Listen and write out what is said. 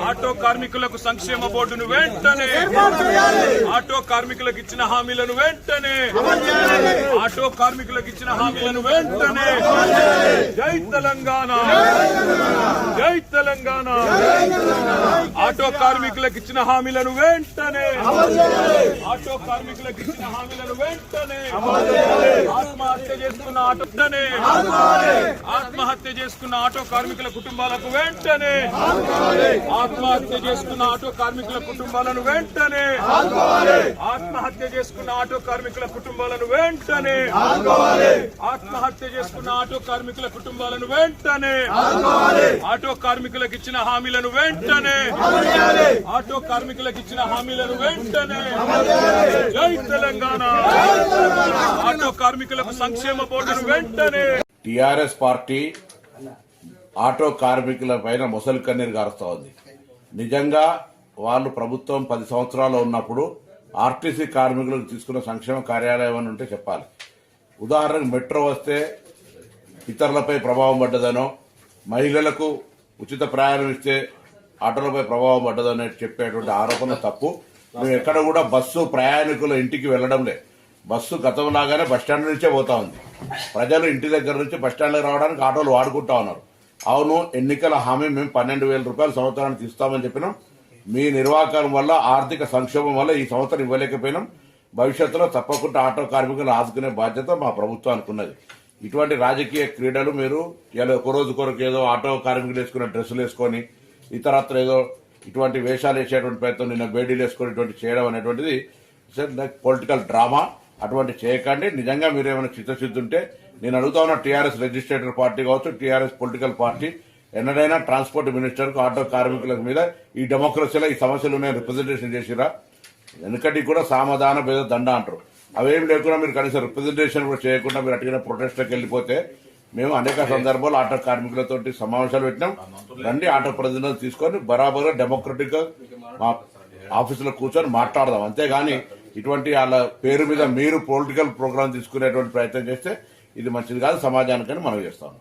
Auto కార్మికులకు సంక్షేమ బోర్డును వెంటనే ఆటో కార్మికులకు ఇచ్చిన హామీలను వెంటనే ఆటో కార్మికులకు ఇచ్చిన హామీలను వెంటనే జై తెలంగాణ జై తెలంగాణ ఆటో కార్మికులకు ఇచ్చిన హామీలను వెంటనే ఆటో కార్మికులకు ఇచ్చిన హామీలను వెంటనే ఆత్మహత్య చేసుకున్న ఆత్మహత్య చేసుకున్న ఆటో కార్మికుల కుటుంబాలకు వెంటనే ఆత్మహత్య చేసుకున్న ఆటో కార్మికుల కుటుంబాలను వెంటనే ఆత్మహత్య చేసుకున్న ఆటో కార్మికుల కుటుంబాలను వెంటనే ఆత్మహత్య చేసుకున్న ఆటో కార్మికుల కుటుంబాలను వెంటనే ఆటో కార్మికులకు ఇచ్చిన హామీలను వెంటనే ఆటో కార్మికులకు ఇచ్చిన హామీలను వెంటనే జై తెలంగాణ ఆటో కార్మికులకు సంక్షేమ బోర్డును వెంటనే. టిఆర్ఎస్ పార్టీ ఆటో కార్మికుల పైన మొసలి కన్నీరు గారుస్తా ఉంది. నిజంగా వాళ్ళు ప్రభుత్వం 10 సంవత్సరాలు ఉన్నప్పుడు ఆర్టీసీ కార్మికులకు తీసుకున్న సంక్షేమ కార్యాలయం అని ఉంటే చెప్పాలి. ఉదాహరణకు మెట్రో వస్తే ఇతరులపై ప్రభావం పడ్డదనో, మహిళలకు ఉచిత ప్రయాణం ఇస్తే ఆటోలపై ప్రభావం పడ్డదనో చెప్పేటువంటి ఆరోపణ తప్పు. మేము ఎక్కడ కూడా బస్సు ప్రయాణికుల ఇంటికి వెళ్లడంలే. బస్సు గతంలాగానే బస్టాండ్ నుంచే పోతా ఉంది. ప్రజలు ఇంటి దగ్గర నుంచి బస్టాండ్కి రావడానికి ఆటోలు వాడుకుంటా ఉన్నారు. అవును, ఎన్నికల హామీ మేము 12,000 రూపాయలు సంవత్సరానికి ఇస్తామని చెప్పినాం. మీ నిర్వాహకం వల్ల, ఆర్థిక సంక్షోభం వల్ల ఈ సంవత్సరం ఇవ్వలేకపోయినాం. భవిష్యత్తులో తప్పకుండా ఆటో కార్మికులను ఆదుకునే బాధ్యత మా ప్రభుత్వానికి ఉన్నది. ఇటువంటి రాజకీయ క్రీడలు మీరు ఇలా ఒక రోజు కొరకు ఏదో ఆటో కార్మికులు వేసుకునే డ్రెస్సులు వేసుకొని ఇతరత్ర ఏదో ఇటువంటి వేషాలు వేసేటువంటి ప్రయత్నం, నిన్న బేడీలు వేసుకొని ఇటువంటి చేయడం అనేటువంటిది పొలిటికల్ డ్రామా. అటువంటి చేయకండి. నిజంగా మీరు ఏమైనా చిత్తశుద్ధి ఉంటే నేను అడుగుతా ఉన్న టీఆర్ఎస్ రిజిస్ట్రేటర్ పార్టీ కావచ్చు, టీఆర్ఎస్ పొలిటికల్ పార్టీ ఎన్నడైనా ట్రాన్స్పోర్ట్ మినిస్టర్కు ఆటో కార్మికుల మీద ఈ డెమోక్రసీలో ఈ సమస్యలు ఉన్నాయి రిప్రజెంటేషన్ చేసిరా? ఎందుకంటే కూడా సామధాన భేద దండ అంటారు. అవేం లేకుండా మీరు కనీసం రిప్రజెంటేషన్ కూడా చేయకుండా మీరు అటుగా ప్రొటెస్ట్కి వెళ్ళిపోతే మేము అనేక సందర్భాలు ఆటో కార్మికులతో సమావేశాలు పెట్టినాం. రండి, ఆటో ప్రతినిధులు తీసుకొని బరాబర్ డెమోక్రటిక్ మా ఆఫీసులో కూర్చొని మాట్లాడదాం. అంతేగాని ఇటువంటి వాళ్ళ పేరు మీద మీరు పొలిటికల్ ప్రోగ్రామ్ తీసుకునేటువంటి ప్రయత్నం చేస్తే ఇది మంచిది కాదు సమాజానికని మనం చేస్తాము.